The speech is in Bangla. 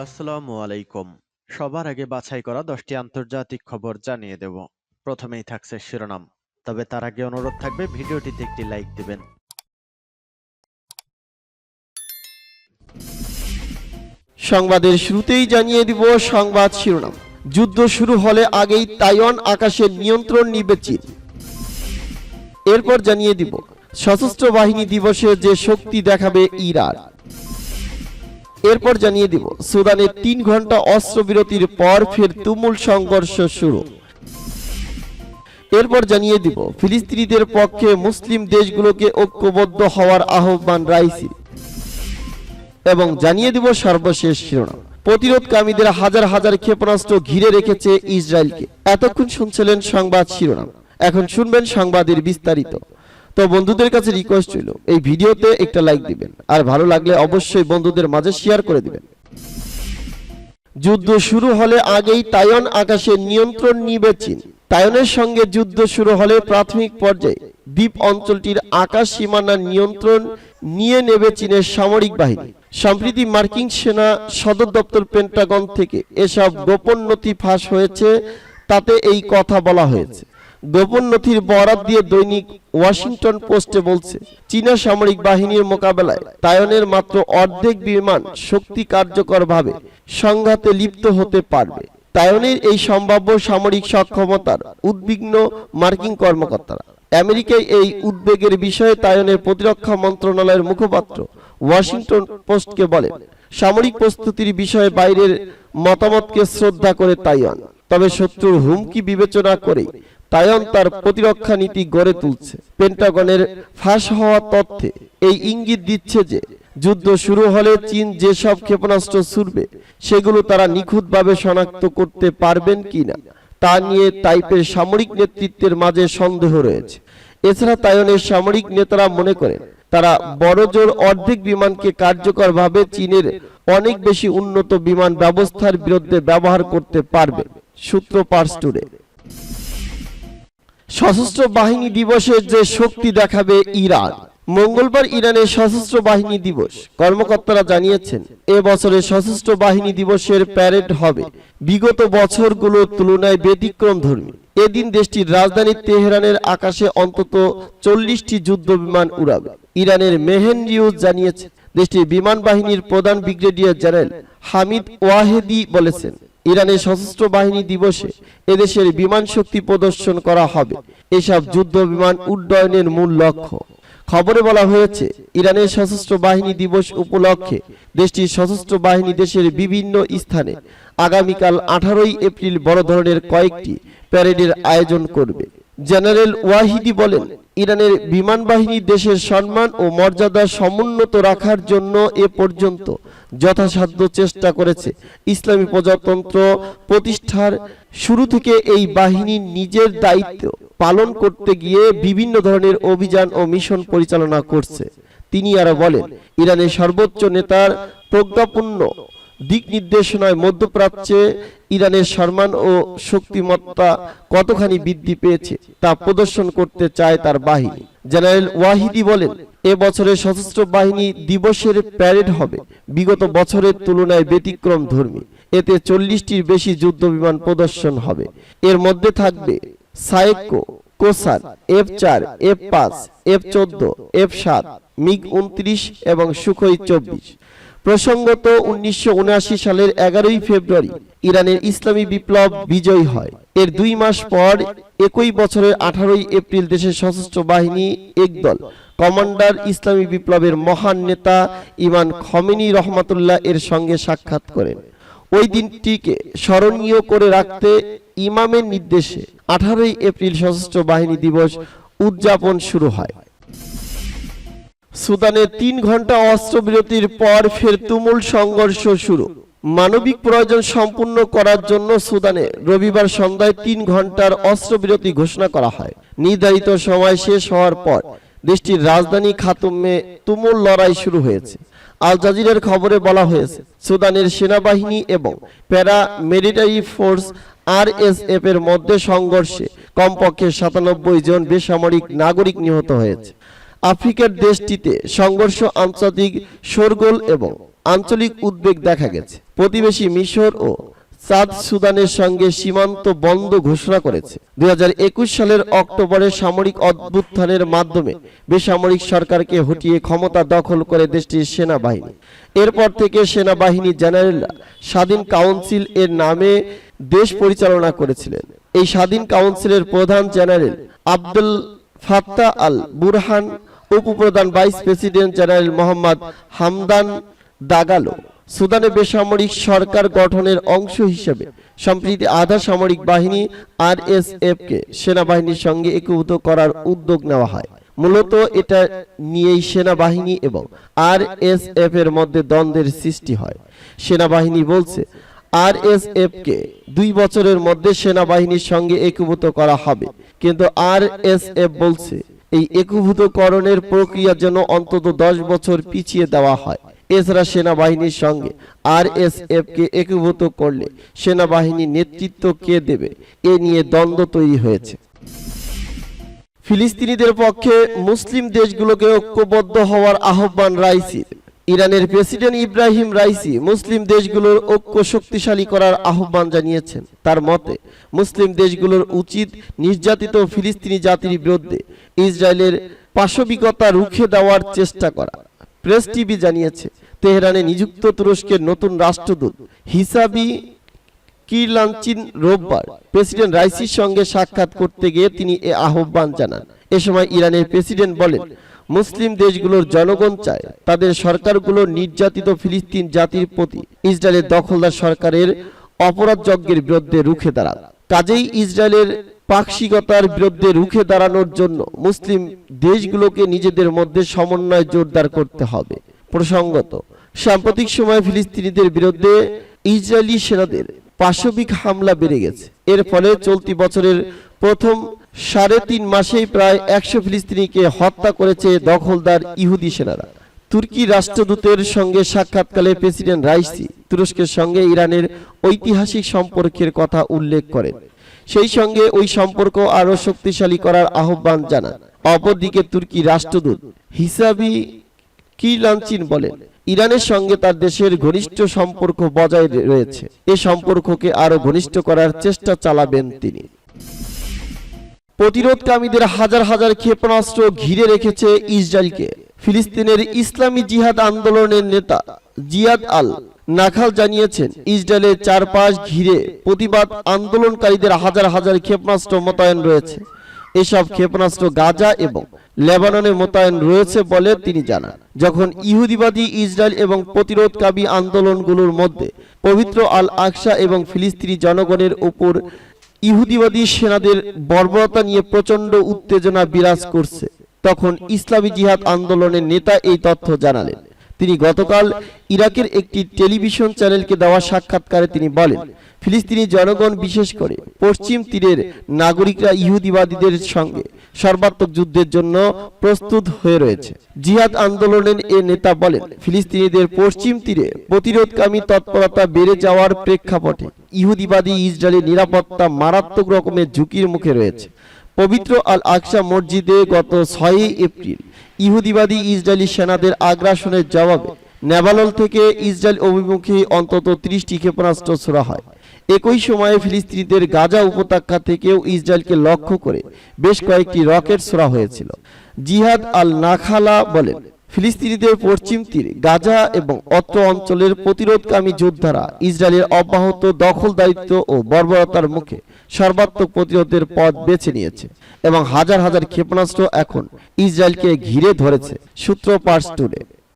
আসসালামু আলাইকুম। সবার আগে বাছাই করা 10টি আন্তর্জাতিক খবর জানিয়ে দেব। প্রথমেই থাকছে শিরোনাম। তবে তার আগে অনুরোধ থাকবে ভিডিওটিতে একটি লাইক দিবেন। সংবাদের শুরুতেই জানিয়ে দিব সংবাদ শিরোনাম। যুদ্ধ শুরু হলে আগেই তাইওয়ান আকাশের নিয়ন্ত্রণ নিবে চীন। এরপর জানিয়ে দিব সশস্ত্র বাহিনী দিবসে যে শক্তি দেখাবে ইরান। এরপর জানিয়ে দিব সুদানে 3 ঘন্টা অস্ত্রবিরতির পর ফের তুমুল সংঘর্ষ শুরু। এরপর জানিয়ে দিব ফিলিস্তিনিদের পক্ষে মুসলিম দেশগুলোকে ঐক্যবদ্ধ হওয়ার আহ্বান রাইসির। এবং জানিয়ে দিব সর্বশেষ শিরোনাম। প্রতিরোধকামীদের হাজার হাজার ক্ষেপণাস্ত্র ঘিরে রেখেছে ইসরায়েলকে। এতক্ষণ শুনছিলেন সংবাদ শিরোনাম, এখন শুনবেন সংবাদের বিস্তারিত। তো বন্ধুদের কাছে রিকোয়েস্ট রইল এই ভিডিওতে একটা লাইক দিবেন, আর ভালো লাগলে অবশ্যই বন্ধুদের মাঝে শেয়ার করে দিবেন। যুদ্ধ শুরু হলে আগেই তাইওয়ান আকাশের নিয়ন্ত্রণ নিবে চীন। তাইওয়ানের সঙ্গে যুদ্ধ শুরু হলে প্রাথমিক পর্যায়ে দ্বীপ অঞ্চলটির আকাশ সীমানার নিয়ন্ত্রণ নিয়ে নেবে চীনের সামরিক বাহিনী। সম্প্রতি মার্কিন সেনা সদর দপ্তর পেন্টাগন থেকে এসব গোপন নথি ফাঁস হয়েছে, তাতে এই কথা বলা হয়েছে। গোপন নথির বরাত দিয়ে দৈনিক ওয়াশিংটন পোস্টে বলছে, চীনা সামরিক বাহিনীর মোকাবেলায় তাইওয়ানের মাত্র অর্ধেক বিমান শক্তি কার্যকরভাবে সংঘাতে লিপ্ত হতে পারবে। তাইওয়ানের এই সম্ভাব্য সামরিক সক্ষমতার উদ্বিগ্ন মার্কিন কর্মকর্তারা। আমেরিকায় এই উদ্বেগের বিষয়ে তাইওয়ানের প্রতিরক্ষা মন্ত্রণালয়ের মুখপাত্র ওয়াশিংটন পোস্টকে বলেন, সামরিক প্রস্তুতির বিষয়ে বাইরের মতামতকে শ্রদ্ধা করে তাইওয়ান, তবে শত্রুর হুমকি বিবেচনা করে তাইওয়ান তার প্রতিরক্ষা নীতি গড়ে তুলছে। পেন্টাগনের ফাঁস হওয়া তথ্যে এই ইঙ্গিত দিচ্ছে যে যুদ্ধ শুরু হলে চীন যেসব ক্ষেপণাস্ত্র ছুড়বে সেগুলো তারা নিখুঁতভাবে শনাক্ত করতে পারবেন কিনা তা নিয়ে তাইপের সামরিক নেতৃত্বের মাঝে সন্দেহ রয়েছে। এছাড়া তাইওয়ানের সামরিক নেতারা মনে করেন তারা বড়জোর অর্ধেক বিমানকে কার্যকরভাবে চীনের অনেক বেশি উন্নত বিমান ব্যবস্থার বিরুদ্ধে ব্যবহার করতে পারবে। সূত্র পার্স টুডে। সশস্ত্র বাহিনী দিবসে যে শক্তি দেখাবে ইরান। মঙ্গলবার ইরানের সশস্ত্র বাহিনী দিবস কর্মকর্তারা জানিয়েছেন, এ বছরের সশস্ত্র বাহিনী দিবসের প্যারেড হবে বিগত বছরগুলোর তুলনায় ব্যতিক্রমধর্মী। এদিন দেশটির রাজধানী তেহরানের আকাশে অন্তত 40টি যুদ্ধ বিমান উড়াবে। ইরানের মেহেন নিউজ জানিয়েছে, দেশটির বিমান বাহিনীর প্রধান ব্রিগেডিয়ার জেনারেল হামিদ ওয়াহেদি বলেছেন, ইরানের সশস্ত্র বাহিনী দিবসে এদেশের বিমান শক্তি প্রদর্শন করা হবে। এসব যুদ্ধ বিমান উড্ডয়নের মূল লক্ষ্য। খবরে বলা হয়েছে, ইরানের সশস্ত্র বাহিনী দিবস উপলক্ষে দেশটির সশস্ত্র বাহিনী দেশের বিভিন্ন স্থানে আগামীকাল 18 এপ্রিল বড় ধরনের কয়েকটি প্যারেডের আয়োজন করবে। জেনারেল ওয়াহিদি বলেন, ইরানের বিমান বাহিনী দেশের সম্মান ও মর্যাদা সমুন্নত রাখার জন্য এ পর্যন্ত যথাসাধ্য চেষ্টা করেছে। ইসলামী প্রজাতন্ত্র প্রতিষ্ঠার শুরু থেকে এই বাহিনী নিজের দায়িত্ব পালন করতে গিয়ে বিভিন্ন ধরনের অভিযান ও মিশন পরিচালনা করছে। তিনি আরো বলেন, ইরানের সর্বোচ্চ নেতার প্রজ্ঞাপূর্ণ দিক নির্দেশনায় মধ্যপ্রাচ্যে ইরানের সম্মান ও শক্তিমত্তা কতখানি বৃদ্ধি পেয়েছে তা প্রদর্শন করতে চায় তার বাহিনী। জেনারেল ওয়াহিদি বলেন, এ বছরের সশস্ত্র বাহিনী দিবসের প্যারেড হবে বিগত বছরের তুলনায় ব্যতিক্রমধর্মী। এতে 40টির বেশি যুদ্ধ বিমান প্রদর্শন হবে। এর মধ্যে থাকবে সায়েকো, কোসার, F-4, F-5, F-14, F-7, MiG-29 এবং সুখোই 24। প্রসঙ্গত 1979 সালের 11 ফেব্রুয়ারি ইরানের ইসলামী বিপ্লব বিজয়ী হয়। এর 2 মাস পর একই বছরের 18 এপ্রিল দেশের সশস্ত্র বাহিনী একদল কমান্ডার ইসলামী বিপ্লবের মহান নেতা ইমাম খমেনি রহমাতুল্লাহ এর সঙ্গে সাক্ষাৎ করেন। ওই দিনটিকে স্মরণীয় করে রাখতে ইমামের নির্দেশে 18 এপ্রিল সশস্ত্র বাহিনী দিবস উদযাপন শুরু হয়। সুদানে 3 ঘন্টা অস্ত্রবিরতির পর ফের তুমুল সংঘর্ষ শুরু। মানবিক প্রয়োজন সম্পূর্ণ করার জন্য সুদানে রবিবার সন্ধ্যায় 3 ঘন্টার অস্ত্রবিরতি ঘোষণা করা হয়। নির্ধারিত সময় শেষ হওয়ার পর দেশটির রাজধানী খার্তুমে তুমুল লড়াই শুরু হয়েছে। আল জাজিরার খবরে বলা হয়েছে, সুদানের সেনাবাহিনী এবং প্যারা মিলিটারি ফোর্স RSF এর মধ্যে সংঘর্ষে কমপক্ষে 97 জন বেসামরিক নাগরিক নিহত হয়েছে। আফ্রিকার দেশটিতে সংঘর্ষ আন্তর্জাতিক শোরগোল এবং আঞ্চলিক উদ্বেগ দেখা গেছে। প্রতিবেশী মিশর ও চাদ সুদানের সঙ্গে সীমান্ত বন্ধ ঘোষণা করেছে। 2021 সালের অক্টোবরে সামরিক অভ্যুত্থানের মাধ্যমে বেসামরিক সরকারকে হটিয়ে ক্ষমতা দখল করে দেশটির সেনাবাহিনী। এরপর থেকে সেনাবাহিনী জেনারেলরা স্বাধীন কাউন্সিল এর নামে দেশ পরিচালনা করেছিলেন। এই স্বাধীন কাউন্সিলের প্রধান general Abdel Fattah al Burhan, উপপ্রধান vice president general Mohamed Hamdan Dagalo. সুদানে বেসামরিক সরকার গঠনের অংশ হিসেবে সম্প্রতি আধা সামরিক বাহিনী RSF কে সেনাবাহিনীর সঙ্গে একীভূত করার উদ্যোগ নেওয়া হয়। মূলত এটা নিয়েই সেনাবাহিনী এবং RSF এর মধ্যে দ্বন্দ্বের সৃষ্টি হয়। সেনাবাহিনী বলছে RSF কে 2 বছরের মধ্যে সেনাবাহিনীর সঙ্গে একীভূত করা হবে, কিন্তু RSF বলছে এই একীভূতকরণের প্রক্রিয়া যেন অন্তত 10 বছর পিছিয়ে দেওয়া হয়। এছাড়া সেনাবাহিনীর সঙ্গে RSF কে একীভূত করলে সেনাবাহিনী নেতৃত্ব কে দেবে এ নিয়ে দ্বন্দ্ব তৈরি হয়েছে। ফিলিস্তিনিদের পক্ষে মুসলিম দেশগুলোকে ঐক্যবদ্ধ হওয়ার আহ্বান রাইসির। ইরানের প্রেসিডেন্ট ইব্রাহিম রাইসি মুসলিম দেশগুলোর ঐক্য শক্তিশালী করার আহ্বান জানিয়েছেন। তার মতে মুসলিম দেশগুলোর উচিত নির্যাতিত ফিলিস্তিনি জাতির বিরুদ্ধে ইসরায়েলের পাশবিকতা রুখে দেওয়ার চেষ্টা করা। প্রেস টিভি জানিয়েছে, তেহরানে নিযুক্ত তুরস্কের নতুন রাষ্ট্রদূত হিসাবি কিরলানচিন রোববার প্রেসিডেন্ট রাইসির সঙ্গে সাক্ষাৎ করতে গিয়ে তিনি এ আহ্বান জানান। এ সময় ইরানের প্রেসিডেন্ট বলেন, মুসলিম দেশগুলোর জনগণ চায় তাদের সরকারগুলো নির্যাতিত ফিলিস্তিন জাতির প্রতি ইসরায়েলের দখলদার সরকারের অপরাধযজ্ঞের বিরুদ্ধে রুখে দাঁড়ান। কাজেই ইসরায়েলের পাকশিকতার বিরুদ্ধে রুখে দাঁড়ানোর জন্য মুসলিম দেশগুলোকে নিজেদের মধ্যে সমন্বয় জোরদার করতে হবে। প্রসঙ্গত, সাম্প্রতিক সময়ে ফিলিস্তিনিদের বিরুদ্ধে ইসরায়েলি সেনাদের পাশবিক হামলা বেড়ে গেছে। এর ফলে চলতি বছরের প্রথম 3.5 মাসেই প্রায় 100 ফিলিস্তিনিকে হত্যা করেছে দখলদার ইহুদি সেনারা। তুর্কি রাষ্ট্রদূতের সঙ্গে সাক্ষাৎকালে প্রেসিডেন্ট রাইসি তুরস্কের সঙ্গে ইরানের ঐতিহাসিক সম্পর্কের কথা উল্লেখ করেন। সেই সঙ্গে ওই সম্পর্ক আরও শক্তিশালী করার আহ্বান জানান। অপরদিকে তুর্কি রাষ্ট্রদূত হিসাবি কিরলানচিন বলেন, ইরানের সঙ্গে তার দেশের ঘনিষ্ঠ সম্পর্ক বজায় রয়েছে। এই সম্পর্ককে আরো ঘনিষ্ঠ করার চেষ্টা চালাবেন তিনি। প্রতিরোধকামীদের হাজার হাজার ক্ষেপণাস্ত্র ঘিরে রেখেছে ইসরায়েলকে। ফিলিস্তিনের ইসলামী জিহাদ আন্দোলনের নেতা জিয়াদ আল নাখাল জানিয়েছেন, ইসরায়েলের চারপাশ ঘিরে প্রতিবাদ আন্দোলনকারীদের হাজার হাজার ক্ষেপণাস্ত্র মোতায়েন রয়েছে। এসব ক্ষেপণাস্ত্র গাজা এবং লেবাননে মোতায়েন রয়েছে বলে তিনি জানান। যখন ইহুদিবাদী ইসরায়েল এবং প্রতিরোধকামী আন্দোলনগুলোর মধ্যে পবিত্র আল আকসা এবং ফিলিস্তিনি জনগণের উপর ইহুদিবাদী সেনাদের বর্বরতা নিয়ে প্রচন্ড উত্তেজনা বিরাজ করছে, তখন ইসলামী জিহাদ আন্দোলনের নেতা এই তথ্য জানালেন। তিনি গতকাল ইরাকের একটি টেলিভিশন চ্যানেলকে দেওয়া সাক্ষাৎকারে তিনি বলেন, ফিলিস্তিনি জনগণ বিশেষ করে পশ্চিম তীরের নাগরিকরা ইহুদিবাদীদের সঙ্গে সর্বাত্মক যুদ্ধের জন্য প্রস্তুত হয়ে রয়েছে। জিহাদ আন্দোলনের এ নেতা বলেন, ফিলিস্তিনিদের পশ্চিম তীরে প্রতিরোধকামী তৎপরতা বেড়ে যাওয়ার প্রেক্ষাপটে ইহুদিবাদী ইসরায়েলের নিরাপত্তা মারাত্মক রকমের ঝুঁকির মুখে রয়েছে। পবিত্র আল আকসা মসজিদে গত 6 এপ্রিল ইহুদিবাদী ইসরায়েলি সেনাদের আগ্রাসনের জবাবে নেবালন থেকে ইসরায়েল অভিমুখে অন্তত 30টি ক্ষেপণাস্ত্র ছোড়া হয়। একই সময়ে ফিলিস্তিনিদের গাজা উপত্যকা থেকেও ইসরায়েলকে লক্ষ্য করে বেশ কয়েকটি রকেট ছোড়া হয়েছিল। জিহাদ আল নাখালা বলেন, ফিলিস্তিনিদের পশ্চিম তীর গাজা এবং অত্র অঞ্চলের প্রতিরোধকামী যোদ্ধারা ইসরায়েলের অব্যাহত দখলদারিত্ব ও বর্বরতার মুখে সর্বাত্মক প্রতিরোধের পথ বেছে নিয়েছে এবং হাজার হাজার ক্ষেপণাস্ত্র এখন ইসরায়েলকে ঘিরে ধরেছে। সূত্র পার্স টুডে।